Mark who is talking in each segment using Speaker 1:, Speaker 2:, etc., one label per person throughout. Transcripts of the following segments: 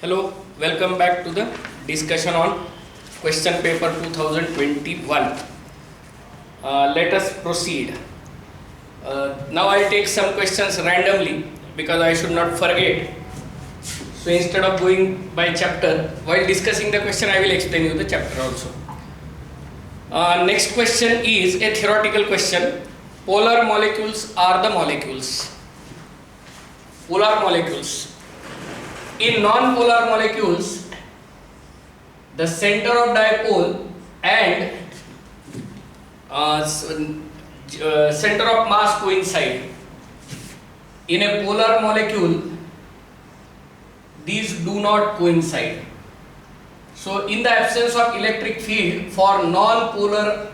Speaker 1: Hello, welcome back to the discussion on question paper 2021. Let us proceed. Now I'll take some questions randomly because I should not forget. So instead of going by chapter, while discussing the question I will explain you the chapter also. Next question is a theoretical question. Polar molecules are the molecules. Polar molecules. In non-polar molecules, the center of dipole and center of mass coincide. In a polar molecule, these do not coincide. So, in the absence of electric field for non-polar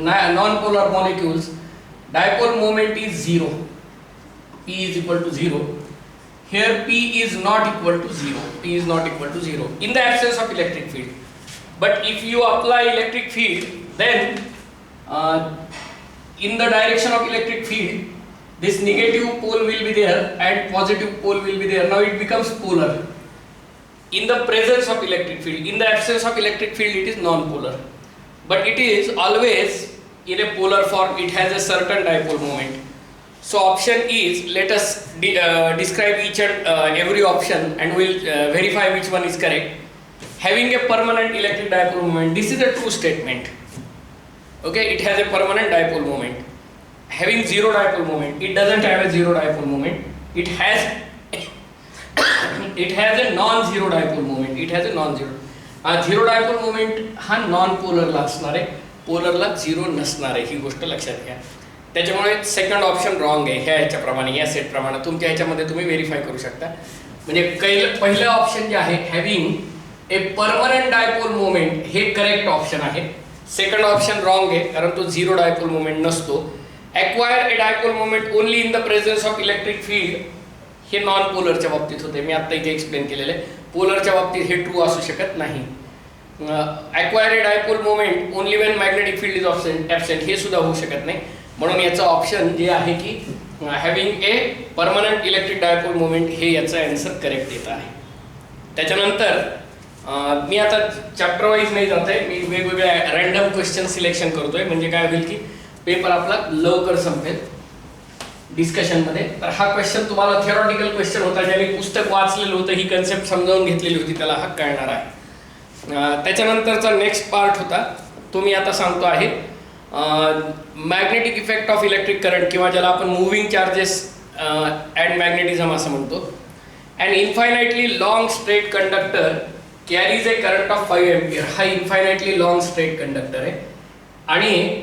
Speaker 1: non-polar molecules, dipole moment is 0. P is equal to 0. Here P is not equal to 0. P is not equal to 0 in the absence of electric field. But if you apply electric field, then in the direction of electric field, this negative pole will be there and positive pole will be there. Now it becomes polar. In the presence of electric field, in the absence of electric field, it is non-polar. But it is always in a polar form. It has a certain dipole moment. So option is, let us describe each and every option and we will verify which one is correct. Having a permanent electric dipole moment, this is a true statement. Okay, it has a permanent dipole moment. Having zero dipole moment, it doesn't have a zero dipole moment. It has a non-zero dipole moment. It has a non-zero. Zero dipole moment हा non-polar ला असणार आहे, polar ला zero नसणार आहे, ही गोष्ट लक्षात घ्या. त्याच्यामुळे सेकंड ऑप्शन रॉंग आहे. ह्याच्याप्रमाणे या सेट प्रमाणे तुमच्या ह्याच्यामध्ये तुम्ही व्हेरीफाय करू शकता. म्हणजे पहिलं ऑप्शन जे आहे हॅव्हिंग ए परमनंट डायपोल मोमेंट हे करेक्ट ऑप्शन आहे. सेकंड ऑप्शन रॉंग आहे कारण तो झिरो डायपोल मोमेंट नसतो. Acquire A dipole moment only in the presence of electric field हे नॉन पोलरच्या बाबतीत होते. मी आता इथे एक्सप्लेन केलेलं आहे. पोलरच्या बाबतीत हे ट्रू असू शकत नाही. Acquire A dipole moment only Wien magnetic field is absent हे सुद्धा होऊ शकत नाही. म्हणून याचं ऑप्शन जे आहे की हॅव्हिंग ए परमनंट इलेक्ट्रिक डायपोल मोमेंट हे याचं आन्सर करेक्ट येत आहे. त्याच्यानंतर मी आता चॅप्टर वाईज नाही जात आहे, मी वेगवेगळ्या रँडम क्वेश्चन सिलेक्शन करतोय. म्हणजे काय होईल की पेपर आपला लवकर संपेल डिस्कशनमध्ये. तर हा क्वेश्चन तुम्हाला थिओरॉटिकल क्वेश्चन होता, ज्याने पुस्तक वाचलेलं होतं, ही कन्सेप्ट समजावून घेतलेली होती, त्याला हा कळणार आहे. त्याच्यानंतरचा नेक्स्ट पार्ट होता तो मी आता सांगतो आहे. Magnetic effect of electric current किंवा ज्याला आपण मुव्हिंग चार्जेस अँड मॅग्नेटिझम असं म्हणतो. And infinitely long straight conductor carries A current of 5 ampere. हा इन्फायनाइटली लॉंग स्ट्रेट कंडक्टर आहे आणि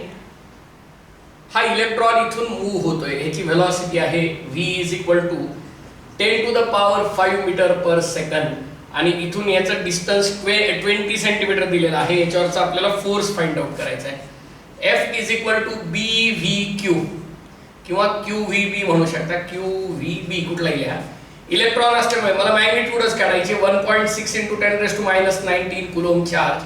Speaker 1: हा इलेक्ट्रॉन इथून मूव्ह होतोय. ह्याची व्हेलॉसिटी आहे v is equal to 10 to the power 5 metre per second आणि इथून याचं डिस्टन्स 20 सेंटीमीटर दिलेलं आहे. याच्यावरचा आपल्याला फोर्स फाइंड आउट करायचा आहे. F is equal to BVQ किंवा QVB म्हणू शकता. QVB कुठलाही लिहा. इलेक्ट्रॉन असल्यामुळे मला मॅग्निट्यूडच काढायचे. 1.6 × 10⁻19 कुलोम चार्ज.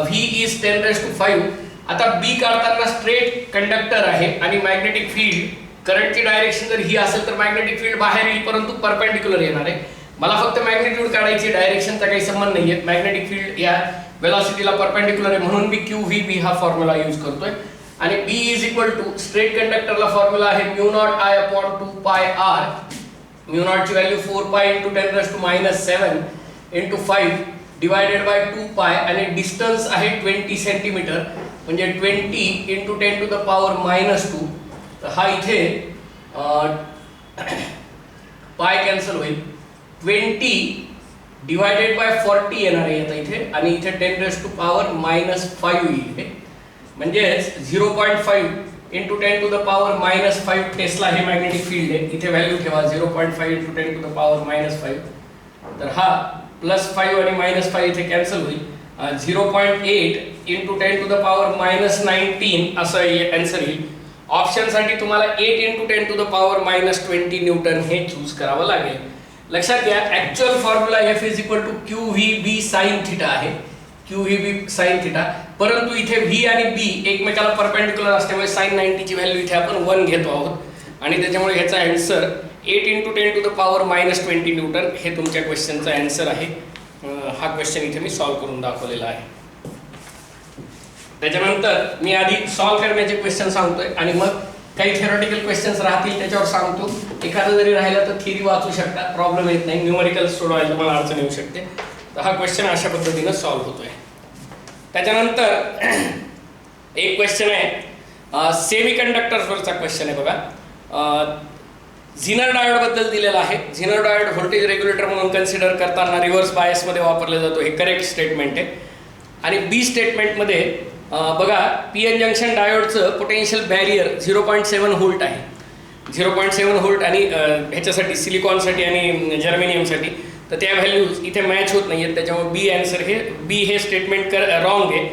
Speaker 1: V is 10⁵. आता B काढताना स्ट्रेट कंडक्टर आहे आणि मॅग्नेटिक फील्ड करंटची डायरेक्शन जर ही असेल तर मॅग्नेटिक फील्ड बाहेर येईल परंतु परपेंडिक्युलर येणार आहे. मला फक्त मॅग्निट्यूड काढायची, डायरेक्शनचा काही संबंध नाहीये. मॅग्नेटिक फील्ड या वेलॉसिटीला परपेंडिक्युलर आहे म्हणून मी QVB हा फॉर्म्युला यूज करतोय. आणि B is equal to straight कंडक्टरला फॉर्म्युला आहे μ0I/2πr. μ0 ची व्हॅल्यू 4π × 10⁻⁷ × 5 डिवायडेड बाय 2π आणि डिस्टन्स आहे 20 सेंटीमीटर म्हणजे 20 × 10⁻⁻². तर हा इथे पाय कॅन्सल होईल. 20 डिवायडेड बाय 40 येणार आहे आता इथे आणि इथे 10⁻⁻5 येईल. म्हणजे 0.5 × 10⁻⁻5 टेस्ला हे मॅग्नेटिक फील्ड आहे. इथे व्हॅल्यू ठेवा 0.5 × 10⁻�5. तर हा +5 आणि -5 इथे कॅन्सल होईल. 0.8 × 10⁻⁻19 असं आन्सर येईल. ऑप्शनसाठी तुम्हाला 8 × 10⁻⁻20 न्यूटन हे चूज करावं लागेल. लक्षात घ्या actual formula F is equal to QVB sin θ आहे. QVB sin θ. परंतु इथे V आणि B एकमेकाला परपेंडिक्युलर असल्यामुळे sin 90 ची व्हॅल्यू इथे आपण 1 घेतो आहोत आणि त्याच्यामुळे ह्याचा आन्सर 8 × 10⁻⁻20 न्यूटन हे तुमच्या क्वेश्चनचा आन्सर आहे. हा क्वेश्चन इथे मी सॉल्व्ह करून दाखवलेला आहे. त्याच्यानंतर मी आधी सॉल्व्ह करण्याचे क्वेश्चन सांगतोय आणि मग काही थेरॉटिकल क्वेश्चन्स राहतील त्याच्यावर सांगतो. एखादं जरी राहिलं तर थिअरी वाचू शकता, प्रॉब्लेम येत नाही. न्यूमेरिकल सोडवायला मला अडचण येऊ शकते. तर हा क्वेश्चन अशा पद्धतीनं सॉल्व्ह होतोय. त्याच्यानंतर एक क्वेश्चन आहे सेमी कंडक्टर्सवरचा क्वेश्चन आहे बघा. झिनर डायोड बद्दल दिलेला आहे. झिनर डायोड व्होल्टेज रेग्युलेटर म्हणून कन्सिडर करताना रिव्हर्स बायसमध्ये वापरला जातो, हे करेक्ट स्टेटमेंट आहे. आणि बी स्टेटमेंटमध्ये बघा पी एन जंक्शन डायोडचं पोटेन्शियल बॅरियर 0.7 व्होल्ट आहे. 0.7 व्होल्ट आणि ह्याच्यासाठी सिलिकॉनसाठी आणि जर्मेनियमसाठी तर त्या व्हॅल्यूज इथे मॅच होत नाही आहेत. त्याच्यामुळे बी आन्सर हे स्टेटमेंट रॉंग आहे.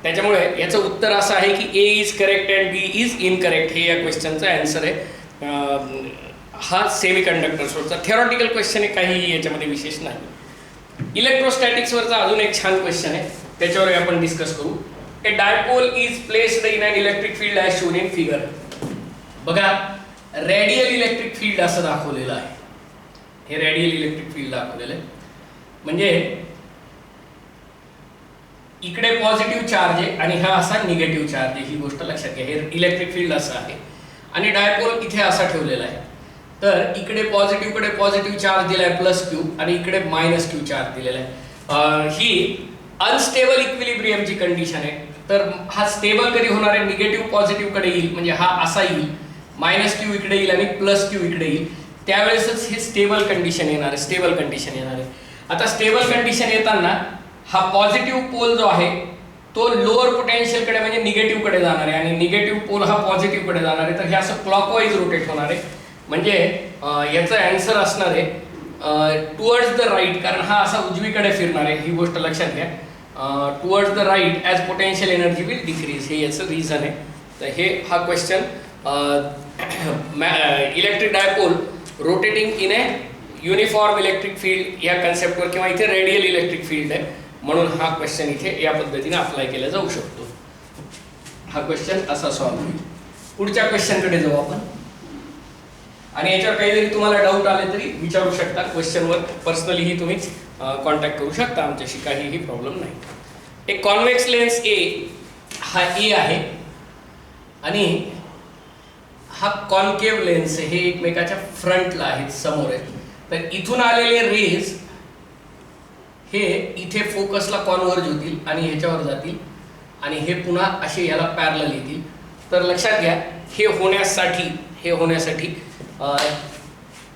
Speaker 1: त्याच्यामुळे याचं उत्तर असं आहे की A is correct and B is incorrect, हे या क्वेश्चनचं आन्सर आहे. हा सेमी कंडक्टर्सवरचा थेरॉटिकल क्वेश्चन आहे, काही याच्यामध्ये विशेष नाही. इलेक्ट्रोस्टॅटिक्सवरचा अजून एक छान क्वेश्चन आहे, त्याच्यावर आपण डिस्कस करू. A dipole is placed in an electric field as shown in figure. बघा रेडियल इलेक्ट्रिक फील्ड असं दाखवलेलं आहे. हे रेडियल इलेक्ट्रिक फील्ड दाखवलेलं आहे. म्हणजे इकडे पॉझिटिव्ह चार्ज आहे आणि हा असा निगेटिव्ह चार्ज आहे. ही गोष्ट लक्षात घ्या. हे इलेक्ट्रिक फील्ड असं आहे आणि डायपोल इथे असा ठेवलेला आहे. तर इकडे पॉझिटिव्हकडे पॉझिटिव्ह चार्ज दिलाय +q आणि इकडे -q चार्ज दिलेला आहे. ही अनस्टेबल इक्विलिब्रियमची कंडिशन आहे. तर हा स्टेबल कधी होणार आहे, निगेटिव्ह पॉझिटिव्हकडे येईल म्हणजे हा असा येईल, -q इकडे येईल आणि +q इकडे येईल. त्यावेळेसच हे स्टेबल कंडिशन येणार आहे. स्टेबल कंडिशन येणार आहे. आता स्टेबल कंडिशन येताना हा पॉझिटिव्ह पोल जो आहे तो लोअर पोटेन्शियलकडे म्हणजे निगेटिव्हकडे जाणार आहे आणि निगेटिव्ह पोल हा पॉझिटिव्हकडे जाणार आहे. तर हे असं क्लॉकवाईज रोटेट होणार आहे. म्हणजे याचं आन्सर असणार आहे टुवर्ड्स द राईट, कारण हा असा उजवीकडे फिरणार आहे. ही गोष्ट लक्षात घ्या. Towards the right as potential energy will decrease, हे याचं रिझन आहे. तर हे हा question electric dipole rotating in a uniform electric field या कन्सेप्टवर किंवा इथे रेडियल इलेक्ट्रिक फील्ड आहे म्हणून हा क्वेश्चन इथे या पद्धतीने अप्लाय केला जाऊ शकतो. हा क्वेश्चन असा सॉल्व्ह होईल. पुढच्या क्वेश्चनकडे जाऊ आपण. आणि याच्यावर काही जरी तुम्हाला डाऊट आले तरी विचारू शकता. क्वेश्चनवर पर्सनलीही तुम्ही कॉन्टॅक्ट करू शकता आमच्याशी, काहीही प्रॉब्लेम नाही. एक कॉन्व्हेक्स लेन्स ए, हा ए आहे आणि हा कॉन्केव्ह लेन्स आहे. हे एकमेकाच्या फ्रंटला आहेत, समोर आहेत. तर इथून आलेले रेज हे इथे फोकसला कॉन्व्हर्ज होतील आणि ह्याच्यावर जातील आणि हे पुन्हा असे याला पॅरलल येतील. तर लक्षात घ्या हे होण्यासाठी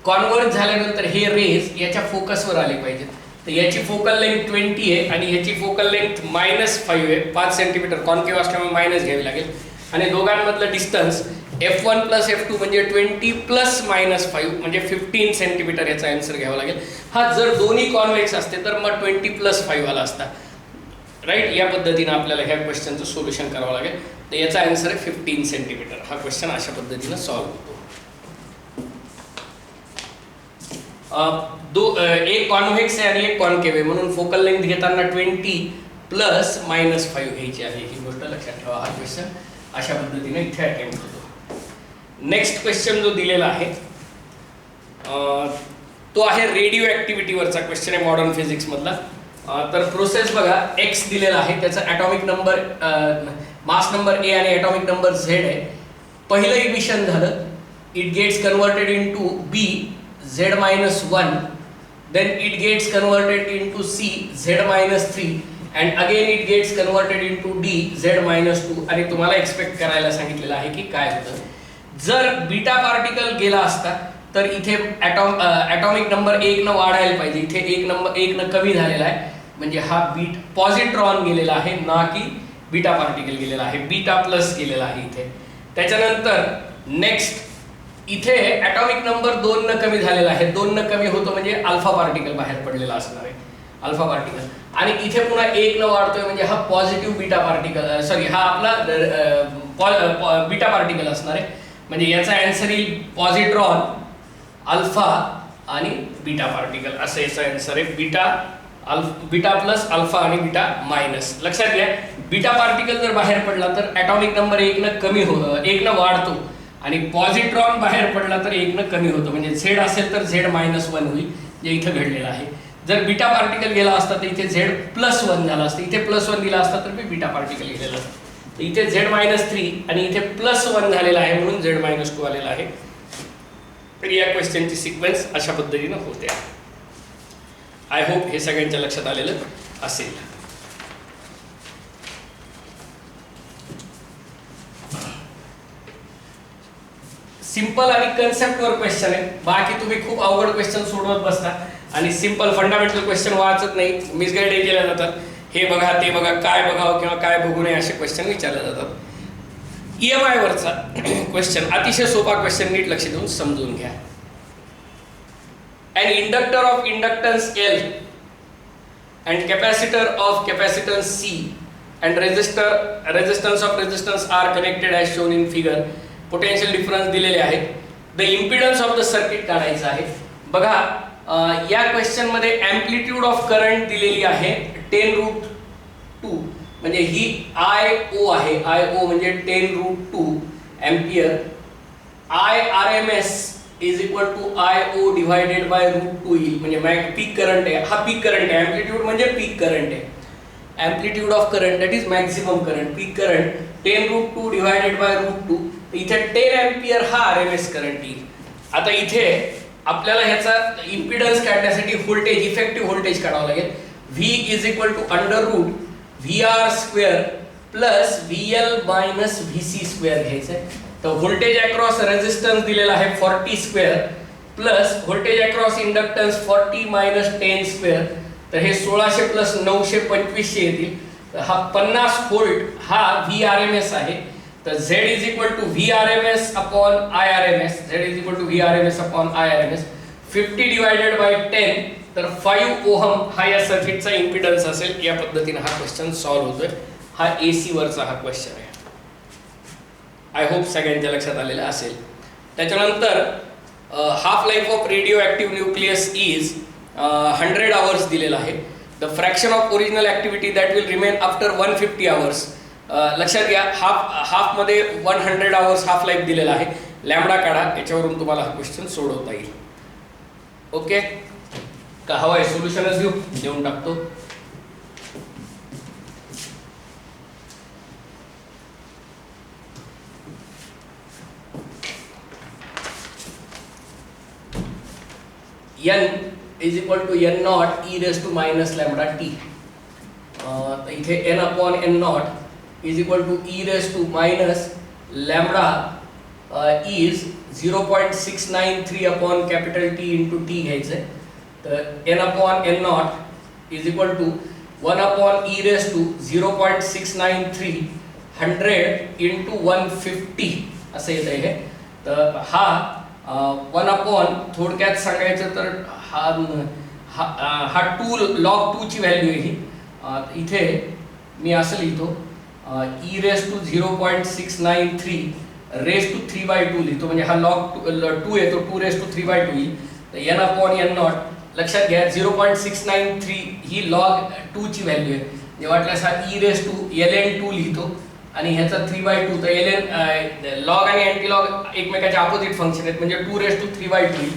Speaker 1: कॉन्व्हर्ज झाल्यानंतर हे रेज याच्या फोकसवर आले पाहिजेत. तर याची फोकल लेंथ 20 आहे आणि ह्याची फोकल लेंथ -5 आहे, 5 सेंटीमीटर. कॉन्केव्ह असल्यामुळे मायनस घ्यावी लागेल. आणि दोघांमधलं डिस्टन्स f1 + f2 म्हणजे 20 + -5 म्हणजे 15 सेंटीमीटर याचा आन्सर घ्यावा लागेल. हा जर दोन्ही कॉन्व्हेक्स असते तर मग 20 + 5 आला असता, राईट. या पद्धतीनं आपल्याला ह्या क्वेश्चनचं सोल्युशन करावं लागेल. तर याचा आन्सर आहे 15 सेंटीमीटर. हा क्वेश्चन अशा पद्धतीनं सॉल्व्ह होतो. एक कॉन्व्हेक्स आहे आणि एक कॉन्केव्ह आहे म्हणून फोकल लेंथ घेताना 20 + -5 घ्यायची आहे. ही गोष्ट लक्षात ठेवा. हा क्वेश्चन अशा पद्धतीने इथे अटेम्प्ट होतो. नेक्स्ट क्वेश्चन जो दिलेला आहे तो आहे रेडिओ ॲक्टिव्हिटीवरचा क्वेश्चन आहे, मॉडर्न फिजिक्स मधला. तर प्रोसेस बघा, एक्स दिलेला आहे, त्याचा atomic number mass number A आणि ॲटॉमिक नंबर झेड आहे. पहिलं इमिशन झालं, it gets converted into B Z-1, then it gets converted into C Z-3 and again it gets converted into D Z-2. आणि तुम्हाला expect करायला सांगितलेलं आहे की काय होतं जर बीटा पार्टिकल गेला असता तर इथे ॲटॉमिक नंबर 1 न वाढायला पाहिजे. इथे 1 न कमी झालेला आहे म्हणजे हा पॉझिट्रॉन गेलेला आहे ना की बीटा पार्टिकल गेलेला आहे, बीटा प्लस गेलेला आहे इथे. त्याच्यानंतर नेक्स्ट इथे ॲटॉमिक नंबर 2 न कमी झालेला आहे. 2 न कमी होतो म्हणजे अल्फा पार्टिकल बाहेर पडलेला असणार आहे, अल्फा पार्टिकल. आणि इथे पुन्हा 1 न वाढतोय म्हणजे हा पॉझिटिव्ह बीटा पार्टिकल, सॉरी हा आपला बीटा पार्टिकल असणार आहे. म्हणजे याचा आन्सर येईल पॉझिट्रॉन, अल्फा आणि बीटा पार्टिकल असं याचा आन्सर आहे. बीटा प्लस, अल्फा आणि बीटा मायनस. लक्षात घ्या बीटा पार्टिकल जर बाहेर पडला तर ॲटॉमिक नंबर 1 न वाढतो आणि पॉझिट्रॉन बाहेर पडला तर 1 कमी होतं, म्हणजे झेड असेल तर Z-1 होईल, जे इथं घडलेलं आहे. जर बीटा पार्टिकल गेला असता तर इथे Z+1 झाला असतं, इथे +1 दिला असता तर बीटा पार्टिकल गेलेला असतं. तर इथे Z-3 आणि इथे +1 झालेला आहे म्हणून Z-2 आलेला आहे. तर या क्वेश्चनची सिक्वेन्स अशा पद्धतीनं होते. आय होप हे सगळ्यांच्या लक्षात आलेलं असेल. सिंपल आणि कन्सेप्टवर क्वेश्चन आहे. बाकी तुम्ही खूप अवघड क्वेश्चन सोडवत बसता आणि सिंपल फंडामेंटल क्वेश्चन वाचत नाही, मिसगाईड केल्या जातात. हे बघा ते बघा, काय बघावं किंवा काय बघू नये असे क्वेश्चन विचारले जातात. EMI वरचा क्वेश्चन अतिशय सोपा क्वेश्चन, नीट लक्ष देऊन समजून घ्या. An inductor of inductance L and capacitor of capacitance C and resistance of resistance R connected as shown in figure. Potential difference दिलेले आहेत. The impedance of the circuit काढायचं आहे. बघा या क्वेश्चन मध्ये एम्प्लिट्यूड ऑफ करंट दिलेली आहे 10√2, म्हणजे ही IO आहे. IO म्हणजे 10√2 ampere. IRMS is equal to IO divided by √2 येईल, म्हणजे पीक करंट आहे. हा पीक करंट आहे. एम्प्लिट्यूड म्हणजे पीक करंट आहे. Amplitude of current that is maximum current, peak current 10√2 divided by √2. इथे 10 एम्पियर हा RMS करंट येईल. आता इथे आपल्याला ह्याचा इम्पिडन्स काढण्यासाठी व्होल्टेज, इफेक्टिव्ह व्होल्टेज काढावं लागेल. V is equal to √VR² plus VL minus VC² घ्यायचं आहे. तर व्होल्टेज अक्रॉस रेजिस्टन्स दिलेला आहे 40² plus voltage across inductance 40 minus 10². तर हे 1600 प्लस 900 2500 येतील. तर हा 50 व्होल्ट हा VRMS आहे. तर Z is equal to VRMS upon IRMS. Z is equal to VRMS upon IRMS. 50 divided by 10 तर 5 ओहम हा या सर्किटचा इम्पिडन्स असेल. या पद्धतीने हा क्वेश्चन सॉल्व्ह होतोय. हा AC वरचा हा क्वेश्चन आहे. आय होप सगळ्यांच्या लक्षात आलेलं असेल. त्याच्यानंतर half life of radio active nucleus is 100 hours दिलेला आहे. The fraction of original activity that will remain after 150 hours. लक्षात घ्या, हाफ मध्ये 100 आवर्स हाफ लाईफ दिलेला आहे. लॅम्बडा काढा, याच्यावरून तुम्हाला हा क्वेश्चन सोडवता येईल. ओके का हवा आहे सोल्युशनच देऊन टाकतो. N is equal to N0 e⁻⁻t. इथे N upon N0 is equal to e⁻⁻ is 0.693 upon capital T into T घ्यायचं आहे. तर N upon N0 is equal to 1 upon e⁻0.693 100 into 150 असं येतं आहे. तर हा 1 अपॉन थोडक्यात सांगायचं तर हा 2 log 2 ची व्हॅल्यू आहे ही. इथे मी असं लिहितो e⁻0.693 रेस टू 3/2 लिहितो, म्हणजे हा log 2 येतो 2 रेस टू 3/2 येईल. तर N अपॉन N0 लक्षात घ्या 0.693 ही log 2 ची व्हॅल्यू आहे. जे वाटल्यास हा e⁻ln2 लिहितो आणि ह्याचा 3/2. तर ln लॉग आणि अँटीलॉग एकमेकाच्या अपोजिट फंक्शन आहेत, म्हणजे 2 रेस टू 3/2.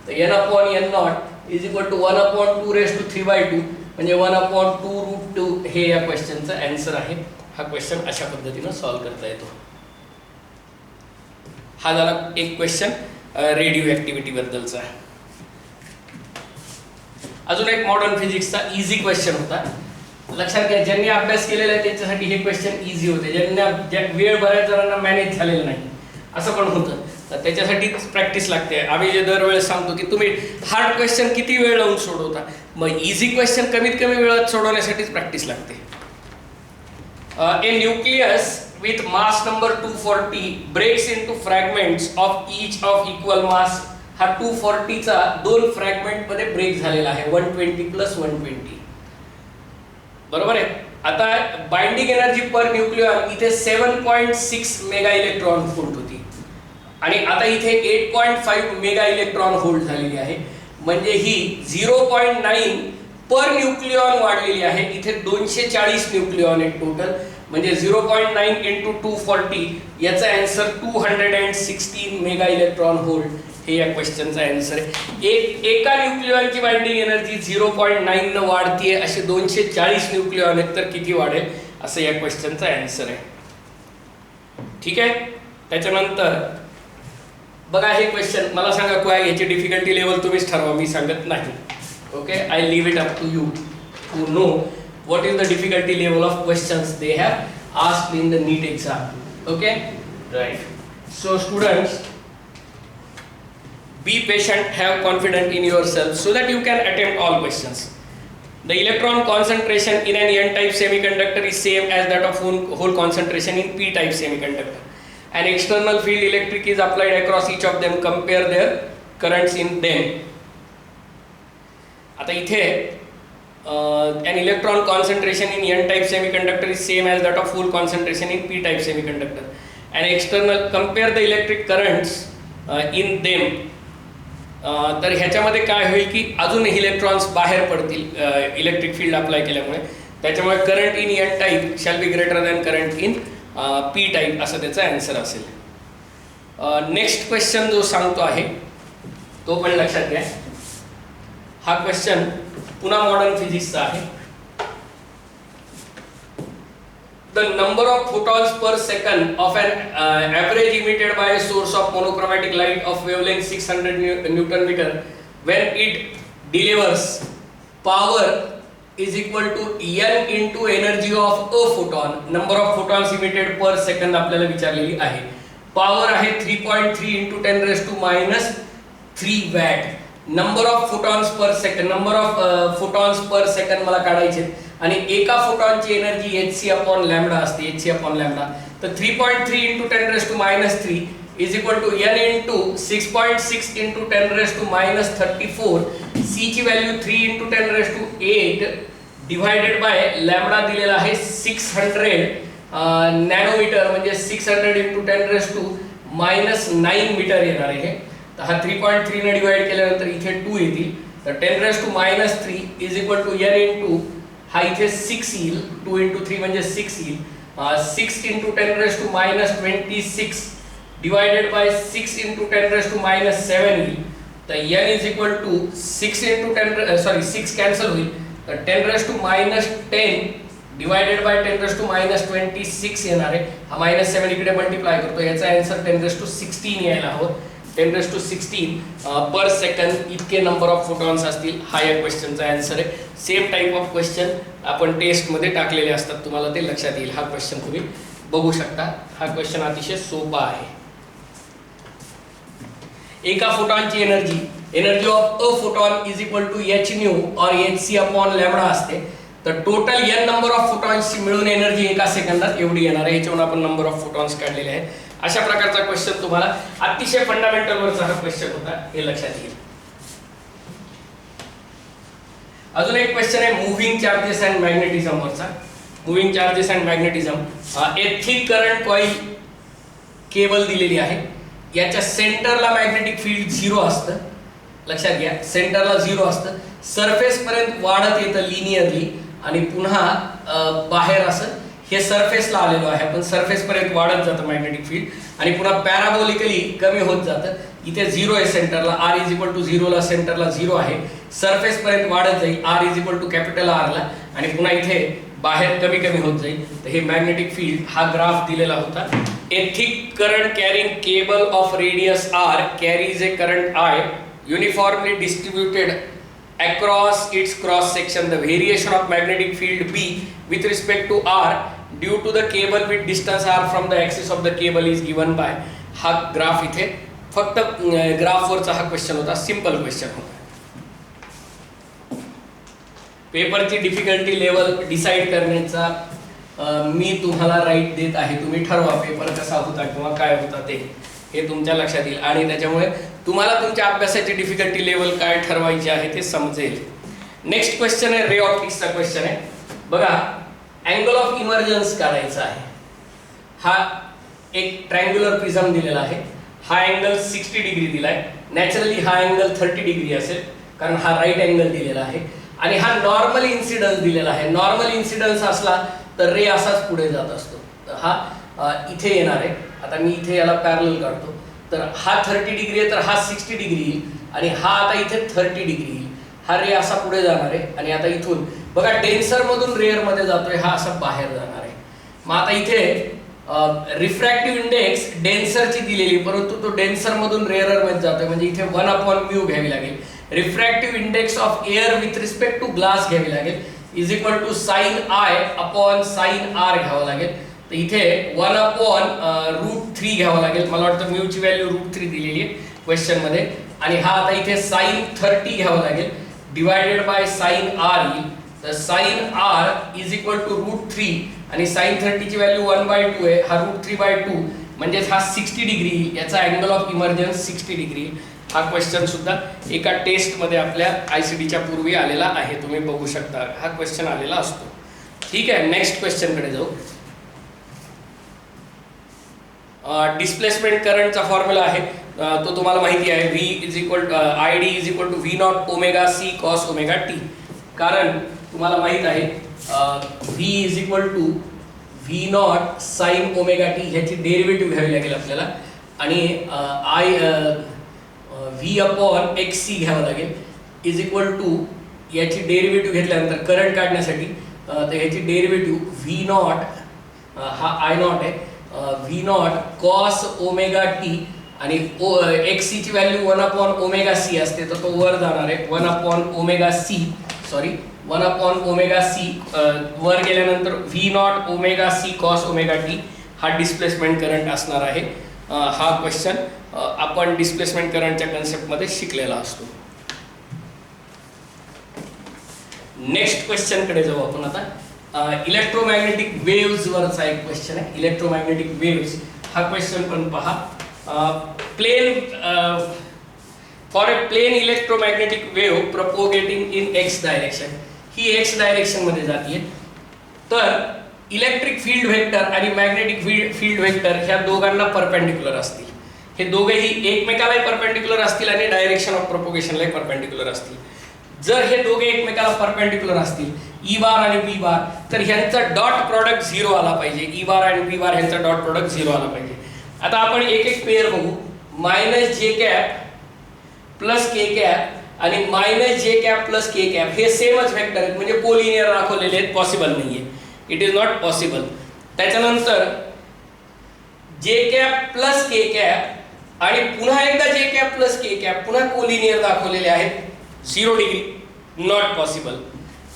Speaker 1: तर N upon N0 is equal to 1 upon 2 raise to 3/2 म्हणजे 1 अपॉन 2√2 हे या क्वेश्चनचं आन्सर आहे. हा क्वेश्चन अशा पद्धतीनं सॉल्व्ह करता येतो. हा झाला एक क्वेश्चन रेडिओ ॲक्टिव्हिटी बद्दलचा. अजून एक मॉडर्न फिजिक्सचा इझी क्वेश्चन होता. लक्षात घ्या, ज्यांनी अभ्यास केलेला आहे त्यांच्यासाठी हे क्वेश्चन इझी होते. ज्यांना वेळ बऱ्याच जणांना मॅनेज झालेलं नाही असं पण होतं, तर त्याच्यासाठी प्रॅक्टिस लागते. आम्ही जे दरवेळेस सांगतो की तुम्ही हार्ड क्वेश्चन किती वेळ लावून सोडवता, मग इझी क्वेश्चन कमीत कमी वेळात सोडवण्यासाठीच प्रॅक्टिस लागते. ए nucleus with mass number 240 breaks into fragments of each of equal mass. हा 240 चा 2 फ्रॅगमेंट मध्ये ब्रेक झालेला आहे 120 प्लस 120. बरोबर आहे. आता बाइंडिंग एनर्जी पर न्यूक्लियॉन इथे 7.6 मेगा इलेक्ट्रॉन व्होल्ट होती आणि आता इथे 8.5 मेगा इलेक्ट्रॉन व्होल्ट झालेली आहे. म्हणजे ही 0.9 पर न्यूक्लिऑन वाढलेली आहे. इथे 240 न्यूक्लिऑन आहेत टोटल, म्हणजे 0.9 इंटू 240 याचा आन्सर 216 मेगा इलेक्ट्रॉन व्होल्ट हे या क्वेश्चनचा आन्सर आहे. एका न्यूक्लिऑनची बाइंडिंग एनर्जी 0.9 न वाढतीये, असे 240 न्यूक्लिऑन आहेत तर किती वाढेल असं या क्वेश्चनचा आन्सर आहे. ठीक आहे. त्याच्यानंतर बघा हे क्वेश्चन, मला सांगा काय याची डिफिकल्टी लेवल तुम्हीच ठरवा, मी सांगत नाही. Okay, I leave it up to you to know what is the difficulty level of questions they have asked in the NEET exam. Okay, right. So students, be patient, have confidence in yourself so that you can attempt all questions. The electron concentration in an n-type semiconductor is same as that of hole concentration in p-type semiconductor. An external field electric is applied across each of them. Compare their currents in them. आता इथे an electron concentration in n-type semiconductor is same as that of hole concentration in p-type semiconductor. An external, compare the electric currents in them. तर ह्याच्यामध्ये काय होईल की अजून electrons बाहेर पडतील इलेक्ट्रिक फील्ड अप्लाय केल्यामुळे, त्याच्यामुळे current in an type shall be greater than current in P type असं त्याचा आन्सर असेल. नेक्स्ट क्वेश्चन जो सांगतो आहे तो पण लक्षात घ्या. हा क्वेश्चन पुन्हा मॉडर्न फिजिक्सचा आहे. The number of photons per second of an average emitted by a source of monochromatic light of wavelength 600 Newton meter when it delivers power is equal to n into energy of a photon. Number of photons emitted per second आपल्याला विचारलेली आहे. Power आहे 3.3 into 10 raised to minus 3 watt. Number of photons per second, number of photons per second मला काढायचे आणि एका फोटॉनची energy hc upon lambda असते, hc upon lambda. तर 3.3 into 10 raised to minus 3 is equal to n into 6.6 into 10 raised to minus 34. c ची value 3 into 10 raised to 8 divided by lambda दिलेला आहे 600 नॅनोमीटर, म्हणजे 600 into 10 raised to minus 9 metre येणार आहे. तर हा 3.3 ने डिवाइड केल्यानंतर इथे 2 येतील. तर 10 raised to minus 3 is equal to n into हा इथे 6 येईल, 2 into 3 म्हणजे 6 येईल. 6 into 10 raised to minus 26 divided by 6 into 10 raised to minus 7 येईल. तर n is equal to 6 into 10 6 cancel होईल. तर 10 raised to minus 10 divided by 10 raised to minus 26 येणार आहे. हा minus 7 इकडे मल्टिप्लाय करतो, याचा आन्सर 10 raised to 16 यायला हवं. 10 raised to 16 पर सेकंड इतके नंबर ऑफ फोटॉन्स असतील. हा या क्वेश्चनचा आन्सर आहे. सेम टाईप ऑफ क्वेश्चन आपण टेस्टमध्ये टाकलेले असतात, तुम्हाला ते लक्षात येईल. हा क्वेश्चन तुम्ही बघू शकता. हा क्वेश्चन अतिशय सोपा आहे. एका फोटॉनची energy of a photon is equal to h nu और hc अपॉन लॅम्बडा असते. तर टोटल n नंबर ऑफ फोटॉन्सची मिळून एनर्जी एका सेकंदात एवढी येणार आहे. याच्यावरून आपण नंबर ऑफ फोटॉन्स काढलेले आहेत. अशा प्रकारचा क्वेश्चन तुम्हाला अतिशय फंडामेंटल वरचा हा क्वेश्चन होता, हे लक्षात येईल. अजून एक क्वेश्चन आहे मूव्हिंग चार्जेस अँड मॅग्नेटिझम वरचा. Moving charges and magnetism. एक थिक करंट कॉइल केबल दिलेली आहे. याच्या सेंटरला मॅग्नेटिक फील्ड 0 असतं, लक्षात घ्या. सेंटरला 0 असतं. सरफेस पर्यंत वाढत येतं लिनियरली आणि पुन्हा बाहेर असं हे सरफेसला आलेलो आहे, पण सरफेस पर्यंत वाढत जातं मॅग्नेटिक फील्ड आणि पुन्हा पॅराबोलिकली कमी होत जातं. इथे 0 आहे सेंटरला, r इज इक्वल टू 0 ला सेंटरला 0 आहे. सरफेस पर्यंत वाढत जाईल r is equal to capital R ला आणि पुन्हा इथे बाहेर कमी कमी होत जाईल. तर हे मॅग्नेटिक फील्ड हा ग्राफ दिलेला होता. ए thick current carrying cable of radius r carries A current I uniformly distributed across its cross section. The variation of magnetic field B with respect to r due to the cable with distance r from the axis of the cable is given by. हा graph इथे फक्त ग्राफवरचा हा question होता, simple question होता. पेपरची difficulty level decide करण्याचा मी तुम्हाला right देत आहे. तुम्ही ठरवा पेपर कसा होता किंवा काय होता ते, हे तुमच्या लक्षात येईल आणि त्याच्यामुळे तुम्हाला तुमच्या अभ्यासाची डिफिकल्टी लेवल काय ठरवायची आहे ते समजेल. नेक्स्ट क्वेश्चन आहे रे ऑप्टिक्सचा क्वेश्चन आहे. बघा, अँगल ऑफ इमर्जन्स काढायचा आहे. हा एक ट्रायंग्युलर प्रिझम दिलेला आहे. हा अँगल 60 डिग्री दिलाय. नॅचरली हा अँगल 30 डिग्री असेल कारण हा राईट अँगल दिलेला आहे. आणि हा नॉर्मल इन्सिडन्स दिलेला आहे. नॉर्मल इन्सिडन्स असला तर रे असाच पुढे जात असतो. तर हा इथे येणार आहे. आता मी इथे याला पॅरलल काढतो. तर हा 30 डिग्री आहे तर हा 60 डिग्री येईल आणि हा आता इथे 30 डिग्री येईल. हा रे असा पुढे जाणार आहे आणि आता इथून बघा डेन्सर मधून रेअर मध्ये जातोय, हा असा बाहेर जाणार आहे. मग आता इथे रिफ्रॅक्टिव्ह इंडेक्स डेन्सरची दिलेली, परंतु तो डेन्सर मधून रेअरर मध्ये जातोय म्हणजे इथे 1/μ घ्यावी लागेल. Refractive index of air with respect to glass घ्यावी लागेल is equal to sine I upon sine R घ्यावं लागेल. तर इथे 1/√3 घ्यावं लागेल. मला वाटतं म्यूची व्हॅल्यू √3 दिलेली आहे क्वेश्चन मध्ये. आणि हा आता इथे साइन 30 घ्यावं लागेल डिवायडेड बाय साइन R येईल. तर sine R is equal to √3 आणि साइन 30 ची व्हॅल्यू 1/2 आहे. हा √3/2 म्हणजेच हा 60 डिग्री, याचा अँगल ऑफ इमर्जन्स 60 डिग्री. हा क्वेश्चन सुद्धा एका टेस्ट मध्ये आपल्या ICDच्या पूर्वी आलेला आहे, तुम्ही बघू शकता. हा क्वेश्चन आलेला असतो. ठीक आहे, नेक्स्ट क्वेश्चन कडे जाऊ. डिस्प्लेसमेंट करंटचा फॉर्म्युला आहे तो तुम्हाला माहिती आहे. ID is equal to V naught omega C cos omega t. कारण तुम्हाला माहित आहे V is equal to V naught sine omega t, ह्याची डेरिव्हेटिव्ह घ्यावी लागेल आपल्याला आणि V अपॉन XC घ्यावं लागेल इज इक्वल टू याची डेरिव्हेटिव्ह घेतल्यानंतर करंट काढण्यासाठी तर ह्याची डेरिव्हेटिव्ह V नॉट हा I नॉट आहे V naught cos omega t आणि XC ची व्हॅल्यू 1/ओमेगा C असते तर तो वर जाणार आहे 1/ओमेगा C वर गेल्यानंतर V naught omega C cos omega T हा डिस्प्लेसमेंट करंट असणार आहे. हा क्वेश्चन आपण डिस्प्लेसमेंट करंटच्या कन्सेप्ट मध्ये शिकलेला असतो. नेक्स्ट क्वेश्चन कडे जाऊ आपण आता. इलेक्ट्रोमॅग्नेटिक वेव्स वरचा एक क्वेश्चन आहे. इलेक्ट्रोमॅग्नेटिक वेव्स हा क्वेश्चन पण पहा. For a plane electromagnetic wave propagating in X direction, ही X डायरेक्शन मध्ये जाते. तर इलेक्ट्रिक फील्ड वेक्टर आणि मॅग्नेटिक फील्ड वेक्टर ह्या दोघांना परपेंडिक्युलर असतील. हे दोघेही एकमेकाला परपेंडिक्युलर असतील आणि डायरेक्शन ऑफ प्रोपोगेशनला परपेंडिक्युलर असतील. जर हे दोघे एकमेकाला परपेंडिक्युलर असतील E बार आणि B बार, तर ह्यांचा डॉट प्रॉडक्ट 0 आला पाहिजे. E बार आणि B बार ह्यांचा डॉट प्रॉडक्ट 0 आला पाहिजे. आता आपण एक एक पेयर बघू. -j cap plus k cap आणि -j cap plus k cap हे सेमच वेक्टर आहेत म्हणजे कोलिनियर दाखवलेले आहेत, पॉसिबल नाहीये, इट इज नॉट पॉसिबल. त्याच्यानंतर j cap plus k cap आणि पुन्हा एकदा j cap plus k cap पुन्हा कोलिनियर दाखवलेले आहेत, 0 डिग्री, नॉट पॉसिबल.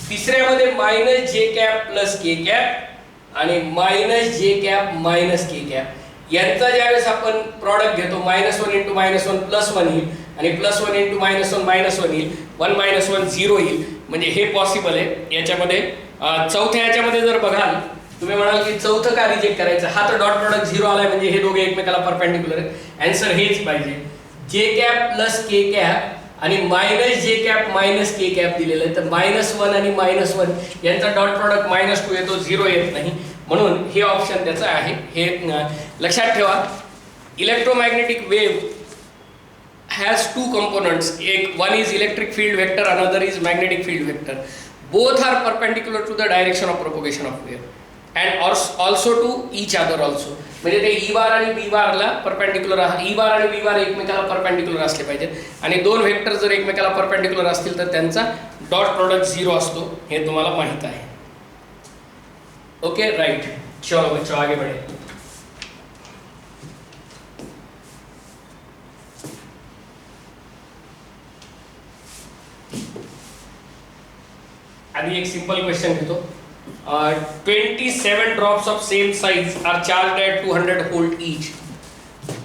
Speaker 1: तिसऱ्यामध्ये -j cap plus k cap आणि -j cap minus k cap यांचा ज्यावेळेस आपण प्रॉडक्ट घेतो -1 × -1 +1 येईल आणि +1 × -1 येईल, 1 - 1 0 येईल म्हणजे हे पॉसिबल आहे. याच्यामध्ये चौथ्या याच्यामध्ये जर बघाल तुम्ही म्हणाल की चौथं का रिजेक्ट करायचं, हा तर डॉट प्रॉडक्ट 0 आलाय म्हणजे हे दोघे एकमेकाला परपेंडिक्युलर आहेत. आन्सर हेच पाहिजे. j cap plus k cap आणि -j cap minus k cap दिलेलं आहे तर -1 आणि -1 यांचा डॉट प्रॉडक्ट -2 येतो, 0 येत नाही म्हणून हे ऑप्शन त्याचं आहे. हे लक्षात ठेवा. Electromagnetic wave has two components. One is electric field vector, another is magnetic field vector. Both are perpendicular to the direction of propagation of wave and also to each other also. म्हणजे ते E बार आणि B बारला perpendicular E बार आणि B बार एकमेकाला perpendicular असले पाहिजेत आणि दोन वेक्टर जर एकमेकाला परपेंडिक्युलर असतील तर त्यांचा डॉट प्रॉडक्ट 0 असतो, हे तुम्हाला माहित आहे. Okay, right. चलो बच्चों आगे बढ़े. आधी एक सिंपल क्वेश्चन घेतो. 27 drops of same size are charged at 200 volt each.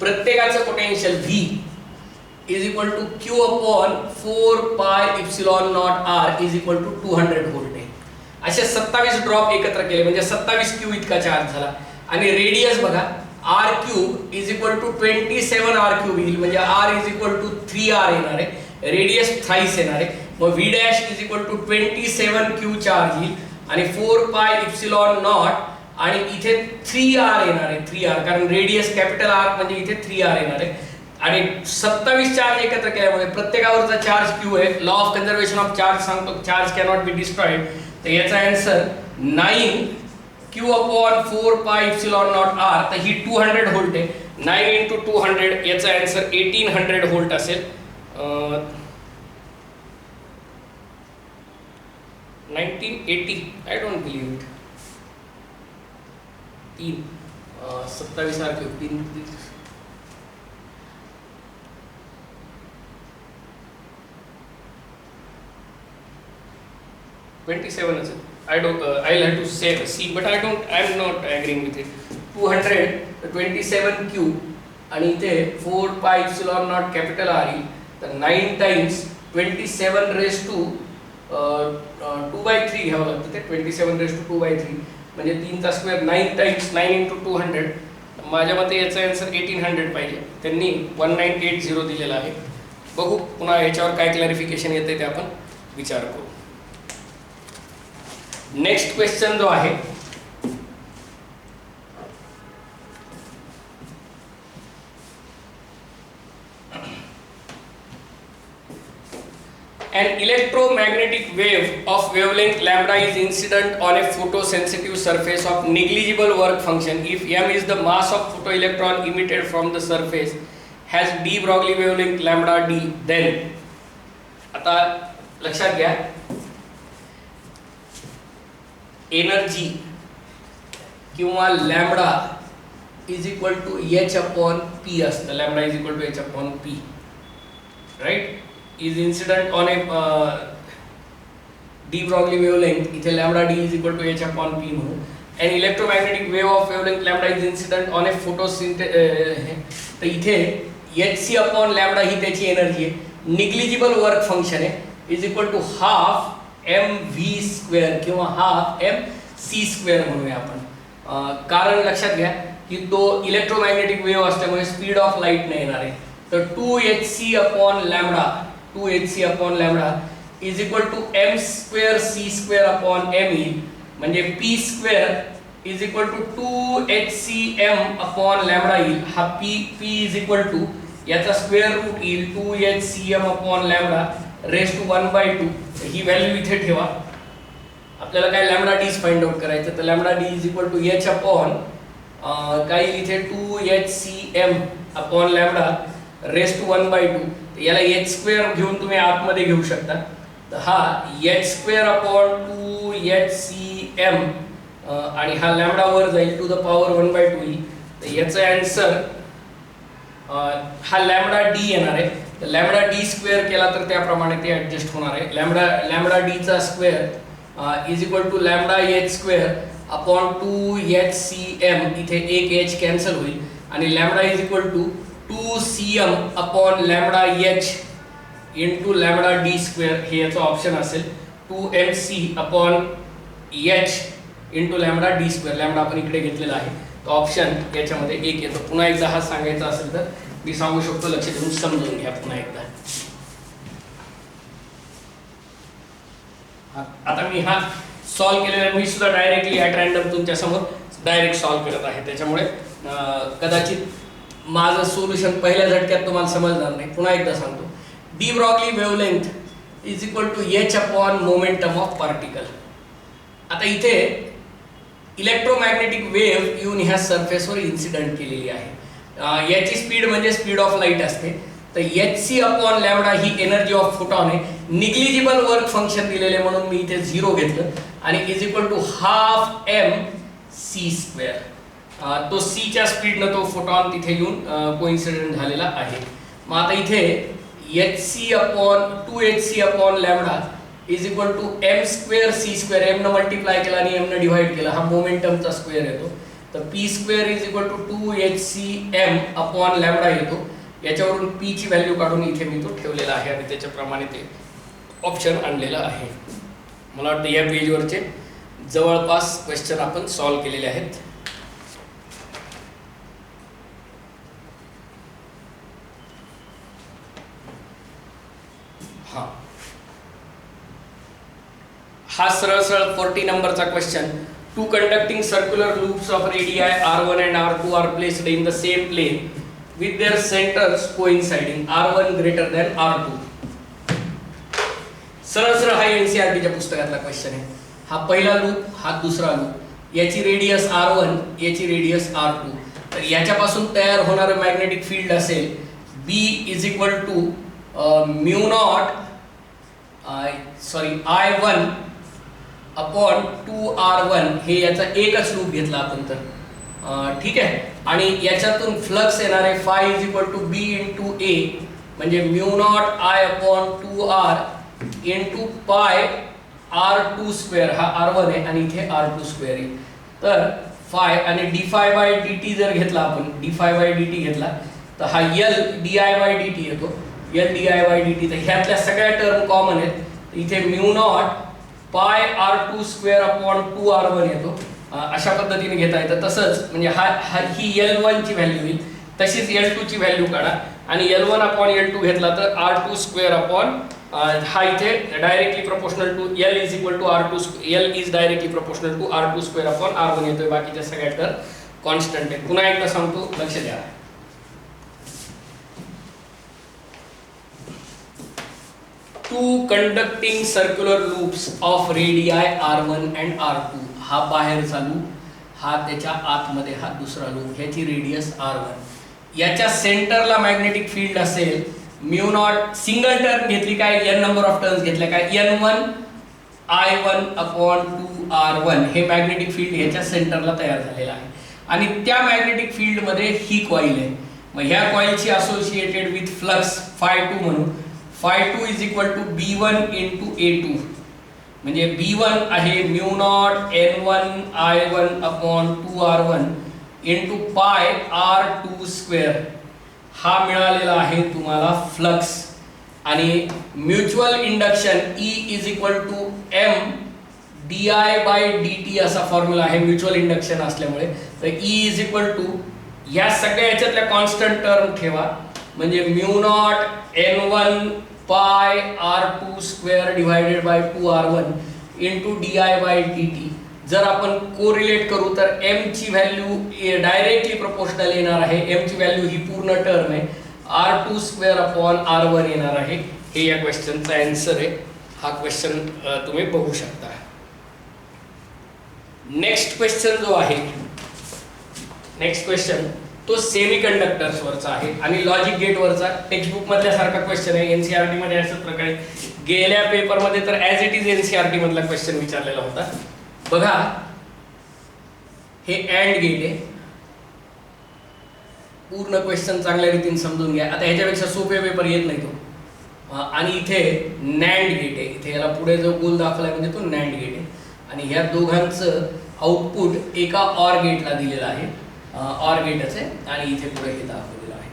Speaker 1: प्रत्येकाचं potential V is equal to Q upon 4 pi epsilon naught R is equal to 200 volt आहे. असे 27 ड्रॉप एकत्र केले म्हणजे 27 Q इतका चार्ज झाला आणि रेडियस बघा R cube is equal to 27 R cube येईल म्हणजे R is equal to 3R येणार आहे, रेडियस थ्राइस येणार आहे. मग V dash is equal to 27 Q charge येईल आणि 4 पाय इप्सिलॉन नॉट आणि इथे 3R येणार आहे, 3R कारण रेडियस कॅपिटल R म्हणजे इथे 3R येणार आहे आणि 27 चार्ज एकत्र केल्यामुळे प्रत्येकावरचा चार्ज Q आहे. Law of conservation of charge सांगतो चार्ज कॅनॉट बी डिस्ट्रॉइड. तर याचा आन्सर 9Q/4πε0r. तर ही 200 व्होल्ट आहे. 9 × 200 याचा आन्सर 1800 व्होल्ट असेल. 1980 आय डोंट बिलीव्ह इट. 27 सारखे 3 27 असेल. I don't. I'll have to say see, but I don't. I'm not agreeing with it. 200 27Q आणि इथे 4πε0 कॅपिटल R येईल. तर 9 टाइम्स 27 रेस टू 2/3 घ्यावं लागतं. ते 27 रेस टू 2/3 म्हणजे 3 चा स्क्वेअर. 9 टाइम्स 9 × 200. माझ्या मते याचा आन्सर 1800 पाहिजे. त्यांनी 1980 दिलेला आहे. बघू पुन्हा याच्यावर काय क्लॅरिफिकेशन येते ते आपण विचार करू. नेक्स्ट क्वेश्चन जो आहे an electromagnetic wave of wavelength lambda is incident on a photosensitive surface of negligible work function if m is the mass of photoelectron emitted from the surface has de Broglie wavelength lambda d then. आता लक्षात घ्या energy किंवा lambda is equal to H/P असतं. Lambda is equal to H/P, right. Is incident on a de Broglie wavelength. इथे lambda D is equal to H/P म्हणून. An electromagnetic wave of wavelength lambda is incident on a तर इथे Hc/लॅम्बडा ही त्याची energy आहे. Negligible work function आहे is equal to half mv² किंवा हाफ mc² म्हणूया आपण. कारण लक्षात घ्या की तो इलेक्ट्रोमॅग्नेटिक वेव्ह असल्यामुळे स्पीड ऑफ लाईट नाही येणार आहे. तर 2hc/लॅम्बडा इज इक्वल टू m²c²/m येईल. म्हणजे p² इज इक्वल टू 2hcm/लॅम्बडा येईल. हा p इज इक्वल टू याचा स्क्वेअर रूट येईल 2hcm/लॅम्बडा रेस टू 1/2. ही व्हॅल्यू इथे ठेवा. आपल्याला काय लॅम्बडा डी फाइंड आउट करायचं. तर lambda D is equal to H/, काय इथे 2hcm/लॅम्बडा रेस टू 1/2. याला h² घेऊन तुम्ही आतमध्ये घेऊ शकता. तर हा h²/2hcm आणि हा लॅम्बडा वर जाईल टू द पॉवर 1/2 येईल. तर याचा आन्सर हा लॅम्बडा डी येणार आहे. तर लॅम्बडा डी स्क्वेअर केला तर त्याप्रमाणे ते ॲडजस्ट होणार आहे. लॅम्बडा डी चा square is equal to lambda h²/2hcm. इथे एक h कॅन्सल होईल आणि लॅम्बडा इज इक्वल टू 2cm/लॅम्बडा h into lambda D square. हे याचं ऑप्शन असेल 2mc/h into lambda D square. Lambda आपण इकडे घेतलेला आहे. तो ऑप्शन याच्यामध्ये एक येतो. पुन्हा एकदा हा सांगायचा असेल तर मी सांगू शकतो. लक्ष देऊन समजून घ्या पुन्हा एकदा. आता मी हा सॉल्व केलेला मी सुद्धा डायरेक्टली ॲट रॅन्डम तुमच्या समोर डायरेक्ट सॉल्व करत आहे. त्याच्यामुळे कदाचित माझं सोल्युशन पहिल्या झटक्यात तुम्हाला समजणार नाही. पुन्हा एकदा सांगतो. De Broglie wavelength is equal to H/ momentum of particle. आता इथे इलेक्ट्रोमॅग्नेटिक वेव्ह येऊन ह्या सरफेसवर इन्सिडेंट केलेली आहे. याची स्पीड म्हणजे स्पीड ऑफ लाईट असते. तर hc/लॅम्बडा ही एनर्जी ऑफ फोटॉन आहे. निग्लिजिबल वर्क फंक्शन दिलेले म्हणून मी इथे 0 घेतलं आणि is equal to half mc². तो c च्या स्पीडनं तो फोटॉन तिथे येऊन कोइन्सिडेंट झालेला आहे. मग आता इथे2hc/लॅम्बडा is equal to m²c². m न मल्टिप्लाय केला आणि m न डिवाइड केला. हा मोमेंटमचा स्क्वेअर येतो. तर p² इज इक्वल टू 2hcm/लॅम्बडा येतो. याच्यावरून p ची व्हॅल्यू काढून इथे मी तो ठेवलेला आहे आणि त्याच्याप्रमाणे ते ऑप्शन आणलेला आहे. मला वाटतं या पेजवरचे जवळपास क्वेश्चन आपण सॉल्व केलेले आहेत. हा सरळ 40 नंबरचा question. Two conducting circular loops of radii r1 and r2 are placed in the same plane with their centers coinciding R1 greater than R2. सरळ सरळ हा एनसीईआरटीच्या पुस्तकातला क्वेश्चन आहे. हा पहिला लूप, हा दुसरा लूप, याची रेडियस R1, याची रेडियस R2. तर याच्यापासून तयार होणारं मॅग्नेटिक फील्ड असेल B is equal to mu naught I1 upon 2R1. हे याचा एकच लूप घेतला आपण तर ठीक आहे. आणि याच्यातून फ्लक्स येणार आहे phi is equal to B into A, म्हणजे mu naught I upon 2R into pi R2 square. हा R1 आहे आणि इथे R2 स्क्वेअर आहे. तर फाय आणि D phi by D T जर घेतला आपण, D phi by D T घेतला तर हा L D I by D T येतो, L D I by D T. तर ह्यातल्या सगळ्या टर्म कॉमन आहेत. इथे म्यू नॉट पाय R2 स्क्वेअर अपॉन 2R1 येतो. अशा पद्धतीने घेता येतं. तसंच म्हणजे ही L1 ची व्हॅल्यू येईल, तशीच L2 ची व्हॅल्यू काढा आणि L1 अपॉन L2 घेतला तर R2 स्क्वेअर अपॉन हा इथे directly proportional to L is equal to R2, L is directly proportional to R2 square upon R1 येतोय. बाकीच्या सगळ्या तर कॉन्स्टंट आहे. पुन्हा एकदा सांगतो, लक्ष द्या. Two conducting circular loops of radii R1 and R2. हा बाहेरचा लूप, हा त्याच्या आतमध्ये हा दुसरा लूप, ह्याची रेडियस R1. याच्या सेंटरला मॅग्नेटिक फील्ड असेल म्यू नॉट, सिंगल टर्न घेतली काय, n नंबर ऑफ टर्न्स घेतल्या काय, N1 I1 अपॉन 2R1. हे मॅग्नेटिक फील्ड ह्याच्या सेंटरला तयार झालेलं आहे. आणि त्या मॅग्नेटिक फील्ड मध्ये ही कॉईल आहे. मग ह्या कॉईलची असोसिएटेड विथ फ्लक्स φ2 म्हणून, φ2 is equal to B1 into A2. म्हणजे B1 आहे mu naught N1 I1 upon 2R1 into pi R2 square. हा मिळालेला आहे तुम्हाला फ्लक्स. आणि mutual induction E is equal to M DI by DT असा formula आहे म्युच्युअल इंडक्शन असल्यामुळे. तर E इज इक्वल टू या सगळ्या याच्यातल्या कॉन्स्टंट टर्म ठेवा, म्हणजे mu not N1 pi R2 square divided by 2R1 into DI by DT. जर आपण कोरिलेट करू तर M ची व्हॅल्यू डायरेक्टली प्रोपोर्शनल येणार आहे. M ची व्हॅल्यू ही पूर्ण टर्म आहे, R2 स्क्वेअर अपॉन R1 येणार आहे. हे या क्वेश्चनचा आन्सर आहे. हा क्वेश्चन तुम्ही बघू शकता. नेक्स्ट क्वेश्चन जो आहे, नेक्स्ट क्वेश्चन तो सेमीकंडक्टर्स वरचा आहे आणि लॉजिक गेट वरचा. टेक्स्टबुक मधल्या सारखा क्वेश्चन आहे. एनसीईआरटी मध्ये अशाच प्रकारे गेल्या पेपर मध्ये तर ॲज इट इज एनसीईआरटी मधला क्वेश्चन विचारलेला होता. बघा, हे अँड गेट आहे. पूर्ण क्वेश्चन चांगल्या रीतीने समजून घ्या. आता ह्याच्यापेक्षा सोपे पेपर येत नाही तो. आणि इथे नॅन्ड गेट आहे. इथे याला पुढे जो गोल दाखवलाय म्हणजे तो नॅन्ड गेट आहे. आणि ह्या दोघांचं आउटपुट एका ऑर गेटला दिलेलं आहे. ऑर गेटच आहे आणि इथे पुढे हे दाखवलेलं आहे.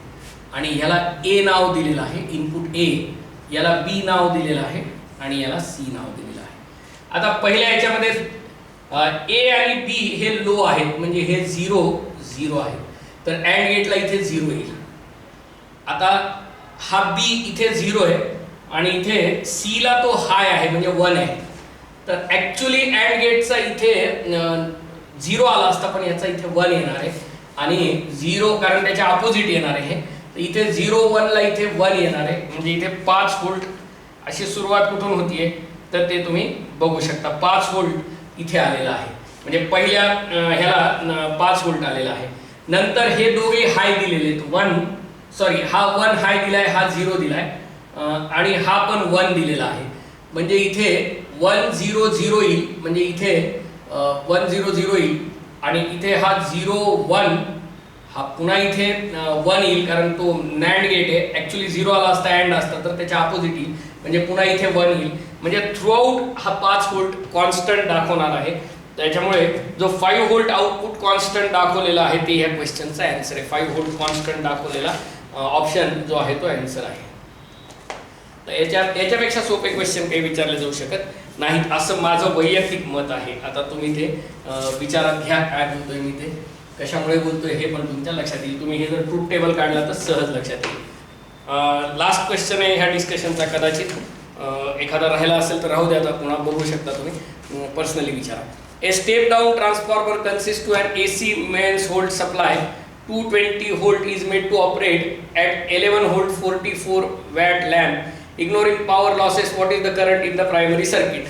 Speaker 1: आणि ह्याला ए नाव दिलेलं आहे, इनपुट ए. याला बी नाव दिलेलं आहे आणि याला सी नाव दिलेलं आहे. आता पहिल्या ह्याच्यामध्ये ए आणि बी हे लो आहेत, म्हणजे हे 0 आहे. तर अँड गेटला इथे 0 येईल. आता हा बी इथे 0 आहे आणि इथे सी ला तो हाय आहे, म्हणजे 1 आहे. तर ऍक्च्युली अँड गेटचा इथे 0 आला असता, पण याचा इथे 1 येणार आहे. आणि 0 कारण त्याच्या अपोजिट येणार आहे. तर इथे 0 1 ला इथे 1 येणार आहे, म्हणजे इथे 5 व्होल्ट अशी सुरुवात कुठून होतीये तर ते तुम्ही बघू शकता. 5 व्होल्ट इथे आलेला आहे, म्हणजे पहिल्या ह्याला 5 व्होल्ट आलेला आहे. नंतर हे दोघे हाय दिलेले आहेत. हा 1 हाय दिलाय, हा 0 दिलाय आणि हा पण 1 दिलेला आहे. म्हणजे इथे 1 0 0 येईल, म्हणजे इथे 1 0 0 येईल आणि इथे हा 0 1 हा पुन्हा इथे 1 येईल, कारण तो नॅन्ड गेट आहे. ऍक्च्युली 0 आला असता अँड असता तर त्याच्या अपोजिट येईल, म्हणजे पुन्हा इथे 1 येईल. म्हणजे थ्रूआउट हा 5 व्होल्ट कॉन्स्टंट दाखवणार आहे. त्याच्यामुळे जो 5 व्होल्ट आउटपुट कॉन्स्टंट दाखवलेला आहे ते ह्या क्वेश्चनचा आन्सर आहे. 5 व्होल्ट कॉन्स्टंट दाखवलेला ऑप्शन जो आहे तो आन्सर आहे. तर याच्यापेक्षा सोपे क्वेश्चन काही विचारले जाऊ शकत नाहीत असं माझं वैयक्तिक मत आहे. आता तुम्ही ते विचारात घ्या, काय बोलतोय मी, ते कशामुळे बोलतोय हे पण तुमच्या लक्षात येईल. तुम्ही हे जर ट्रूथ टेबल काढला तर सहज लक्षात येईल. लास्ट क्वेश्चन आहे ह्या डिस्कशनचा. कदाचित एखादा राहिला असेल तर राहू द्या, आता पुन्हा बघू शकता तुम्ही, पर्सनली विचारा. A step down transformer consist to an AC mains volt supply 220 volt is made to operate at 11 volt 44 watt lamp. Ignoring power losses, what is the current in the primary circuit?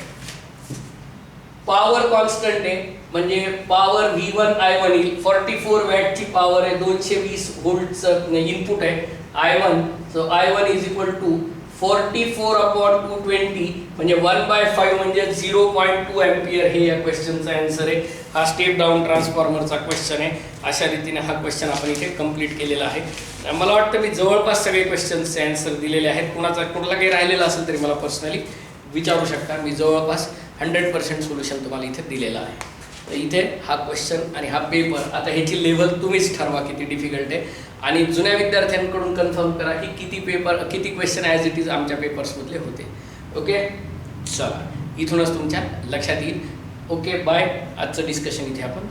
Speaker 1: Power constant आहे म्हणजे power V1 I1 येईल. 44 watt ची power आहे, 220 व्होल्टचं input आहे I1. So I1 is equal to 44 upon 220 म्हणजे 1/5 म्हणजे 0.2 ampere. हे या क्वेश्चनचा आन्सर आहे. हा स्टेप डाऊन ट्रान्सफॉर्मरचा क्वेश्चन आहे. अशा रीतीने हा क्वेश्चन आपण इथे कंप्लीट केलेला आहे. मला वाटतं मी जवळपास सगळे क्वेश्चनचे आन्सर दिलेले आहेत. कुठला काही राहिलेला असेल तरी मला पर्सनली विचारू शकता. मी जवळपास 100% सोल्युशन तुम्हाला इथे दिलेलं आहे. तर इथे हा क्वेश्चन आणि हा पेपर, आता ह्याची लेवल तुम्हीच ठरवा किती डिफिकल्ट आहे. आणि जुन्या विद्यार्थ्यांकडून कन्फर्म करा की किती क्वेश्चन ॲज इट इज आमच्या पेपर्समधले होते. ओके, चला इथूनच तुमच्या लक्षात येईल. Okay, bye. आजचं डिस्कशन इथे आपण